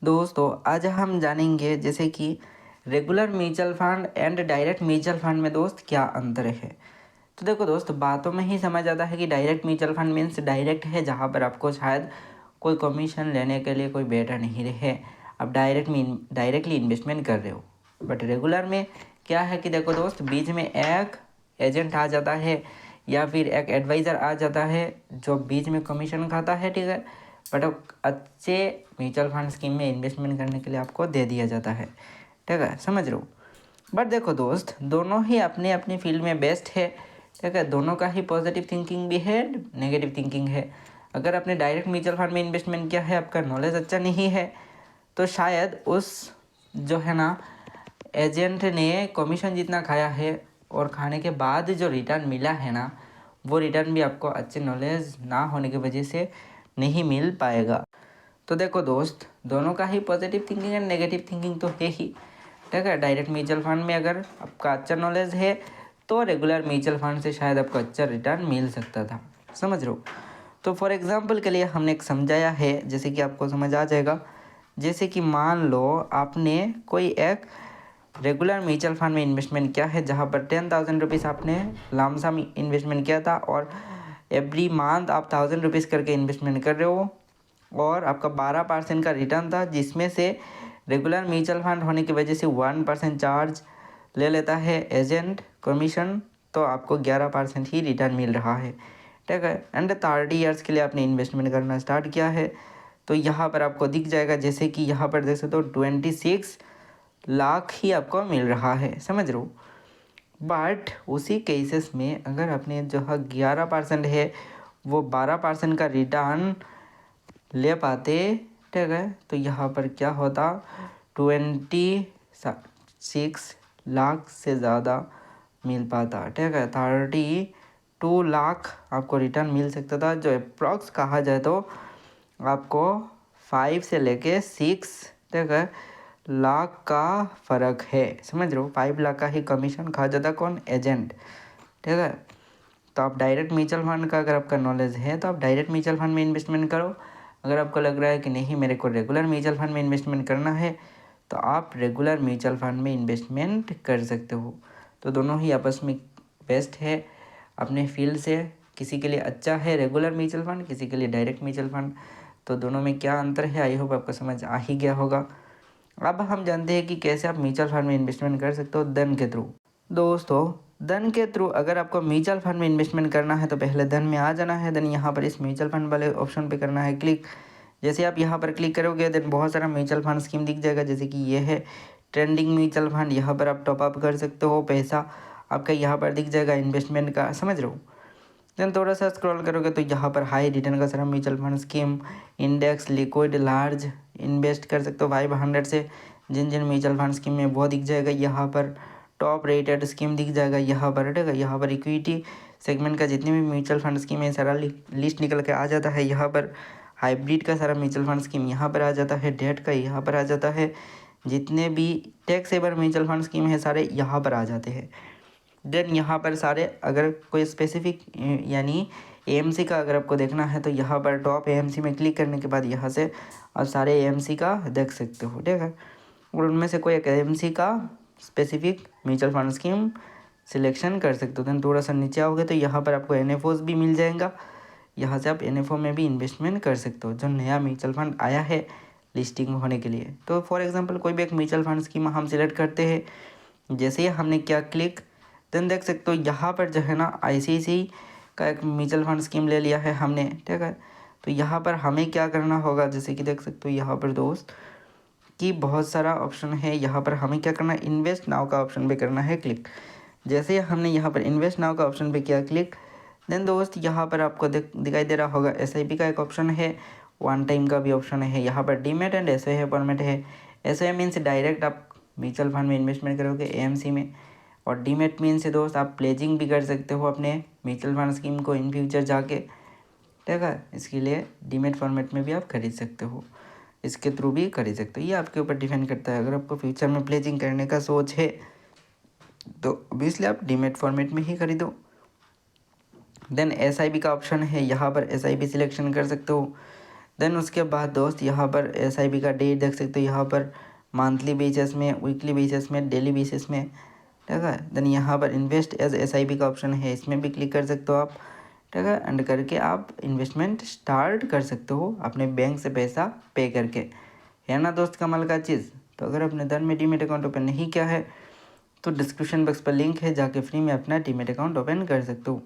दोस्तों आज हम जानेंगे जैसे कि regular mutual fund and direct mutual fund में दोस्त क्या अंतर है। तो देखो दोस्त, बातों में ही समझ आता है कि direct mutual fund means direct है, जहाँ पर आपको शायद कोई कमीशन लेने के लिए कोई बेटा नहीं रहे, आप डायरेक्टली इन्वेस्टमेंट कर रहे हो। बट रेगुलर में क्या है कि देखो दोस्त, बीच में एक एजेंट आ जाता है या फिर एक एडवाइज़र आ जाता है जो बीच में कमीशन खाता है, ठीक है। बट अच्छे म्यूचुअल फंड स्कीम में इन्वेस्टमेंट करने के लिए आपको दे दिया जाता है, ठीक है, समझ रहे हो। बट देखो दोस्त, दोनों ही अपने अपनी फील्ड में बेस्ट है, ठीक है। दोनों का ही पॉजिटिव थिंकिंग भी है, नेगेटिव थिंकिंग है। अगर आपने डायरेक्ट म्यूचुअल फंड में इन्वेस्टमेंट किया है, आपका नॉलेज अच्छा नहीं है, तो शायद उस जो है ना एजेंट ने कमीशन जितना खाया है और खाने के बाद जो रिटर्न मिला है ना, वो रिटर्न भी आपको अच्छे नॉलेज ना होने की वजह से नहीं मिल पाएगा। तो देखो दोस्त, दोनों का ही positive thinking and negative thinking तो है ही, ठीक है। डायरेक्ट म्यूचुअल फंड में अगर आपका अच्छा नॉलेज है तो रेगुलर म्यूचुअल फंड से शायद आपको अच्छा रिटर्न मिल सकता था, समझ रहे हो। तो फॉर एग्जांपल के लिए हमने एक समझाया है, जैसे कि आपको समझ आ जाएगा। जैसे कि मान लो आपने कोई एक रेगुलर म्यूचुअल फंड में इन्वेस्टमेंट किया है, जहाँ पर 10,000 रुपीज़ आपने लमसम इन्वेस्टमेंट किया था और एवरी मंथ आप 1,000 रुपीज़ करके इन्वेस्टमेंट कर रहे हो और आपका 12% का रिटर्न था, जिसमें से रेगुलर म्यूचुअल फंड होने की वजह से 1% चार्ज ले लेता है एजेंट कमीशन, तो आपको 11% ही रिटर्न मिल रहा है, ठीक है। एंड 30 ईयर्स के लिए आपने इन्वेस्टमेंट करना स्टार्ट किया है। तो यहाँ पर आपको दिख जाएगा, जैसे कि यहाँ पर देख सकते हो 26 लाख ही आपको मिल रहा है, समझ रहे हो। बट उसी केसेस में अगर अपने जो 11% है वो 12% का रिटर्न ले पाते, ठीक है, तो यहाँ पर क्या होता, 26 लाख से ज़्यादा मिल पाता, ठीक है। 32 लाख आपको रिटर्न मिल सकता था, जो अप्रॉक्स कहा जाए तो आपको 5 से लेके 6, ठीक है, लाख का फ़र्क है, समझ रहे हो। 5 लाख का ही कमीशन खा जाता कौन, एजेंट, ठीक है। तो आप डायरेक्ट म्यूचुअल फंड का अगर आपका नॉलेज है तो आप डायरेक्ट म्यूचुअल फंड में इन्वेस्टमेंट करो। अगर आपको लग रहा है कि नहीं मेरे को रेगुलर म्यूचुअल फंड में इन्वेस्टमेंट करना है, तो आप रेगुलर म्यूचुअल फंड में इन्वेस्टमेंट कर सकते हो। तो दोनों ही आपस में बेस्ट है अपने फील्ड से। किसी के लिए अच्छा है रेगुलर म्यूचुअल फंड, किसी के लिए डायरेक्ट म्यूचुअल फंड। तो दोनों में क्या अंतर है, आई होप आपको समझ आ ही गया होगा। अब हम जानते हैं कि कैसे आप म्यूचुअल फंड में इन्वेस्टमेंट कर सकते हो, धन के थ्रू। दोस्तों, धन के थ्रू अगर आपको म्यूचुअल फंड में इन्वेस्टमेंट करना है तो पहले धन में आ जाना है। देन यहाँ पर इस म्यूचुअल फंड वाले ऑप्शन पे करना है क्लिक। जैसे आप यहाँ पर क्लिक करोगे देन बहुत सारा म्यूचुअल फंड स्कीम दिख जाएगा, जैसे कि ये है ट्रेंडिंग म्यूचुअल फंड। यहाँ पर आप टॉपअप कर सकते हो, पैसा आपका यहाँ पर दिख जाएगा इन्वेस्टमेंट का, समझ रहे हो। देन थोड़ा सा स्क्रॉल करोगे तो यहाँ पर हाई रिटर्न का सारा mutual fund scheme, index, liquid, large invest कर सकते हो 500 से। जिन जिन म्यूचुअल फंड स्कीम में वो दिख जाएगा। यहाँ पर टॉप रेटेड स्कीम दिख जाएगा, यहाँ पर हटेगा। यहाँ पर इक्विटी सेगमेंट का जितने भी म्यूचुअल फंड स्कीम है सारा लिस्ट निकल के आ जाता है। यहाँ पर हाइब्रिड का सारा म्यूचुअल फंड स्कीम यहाँ पर आ जाता है, डेट का यहाँ पर आ जाता है। जितने भी tax saver mutual fund scheme है सारे यहाँ पर आ जाते हैं। देन यहाँ पर सारे अगर कोई स्पेसिफिक यानी एएमसी का अगर आपको देखना है तो यहाँ पर टॉप एएमसी में क्लिक करने के बाद यहाँ से आप सारे एएमसी का देख सकते हो, ठीक है। और उनमें से कोई एक एएमसी का specific mutual fund scheme selection कर सकते हो। देन थोड़ा सा नीचे आओगे तो यहाँ पर आपको एनएफओस भी मिल जाएगा। यहाँ से आप एनएफओ में भी इन्वेस्टमेंट कर सकते हो, जो नया म्यूचुअल फंड आया है लिस्टिंग होने के लिए। तो फॉर एग्जांपल कोई भी एक म्यूचुअल फंड स्कीम हम सिलेक्ट करते हैं। जैसे ही हमने क्या क्लिक, देन देख सकते हो यहाँ पर जो है ना आईसीआईसीआई का एक म्यूचुअल फंड स्कीम ले लिया है हमने, ठीक है। तो यहाँ पर हमें क्या करना होगा, जैसे कि देख सकते हो यहाँ पर दोस्त कि बहुत सारा ऑप्शन है। यहाँ पर हमें क्या करना है, इन्वेस्ट नाउ का ऑप्शन पे करना है क्लिक। जैसे ही हमने यहाँ पर इन्वेस्ट नाउ का ऑप्शन पे किया क्लिक, देन दोस्त यहाँ पर आपको दिखाई दे रहा होगा एसआईपी का एक ऑप्शन है, वन टाइम का भी ऑप्शन है। यहाँ पर डीमेट एंड एसआई फॉर्मेट है। एसआई मीन्स डायरेक्ट आप म्यूचुअल फंड में इन्वेस्टमेंट करोगे एएमसी में, और डीमेट मीन्स दोस्त आप प्लेजिंग भी कर सकते हो अपने म्यूचुअल फंड स्कीम को इन फ्यूचर जाके, ठीक है। इसके लिए डीमेट फॉर्मेट में भी आप खरीद सकते हो, इसके थ्रू भी खरीद सकते हो। ये आपके ऊपर डिपेंड करता है। अगर आपको फ्यूचर में प्लेजिंग करने का सोच है तो ऑब्वियसली आप डीमेट फॉर्मेट में ही खरीदो। देन एसआईपी का ऑप्शन है, यहाँ पर एसआईपी सिलेक्शन कर सकते हो। देन उसके बाद दोस्त यहाँ पर SIP का डेट देख सकते हो, यहाँ पर मंथली बेसिस में, वीकली बेसिस में, डेली बेसिस में, ठीक है। देन यहाँ पर इन्वेस्ट एज SIP का ऑप्शन है, इसमें भी क्लिक कर सकते हो आप, ठीक है। एंड करके आप इन्वेस्टमेंट स्टार्ट कर सकते हो अपने बैंक से पैसा पे करके, है ना दोस्त कमाल का चीज़। तो अगर आपने धन में डीमेट अकाउंट ओपन नहीं किया है तो डिस्क्रिप्शन बॉक्स पर लिंक है, जाके फ्री में अपना डीमेट अकाउंट ओपन कर सकते हो।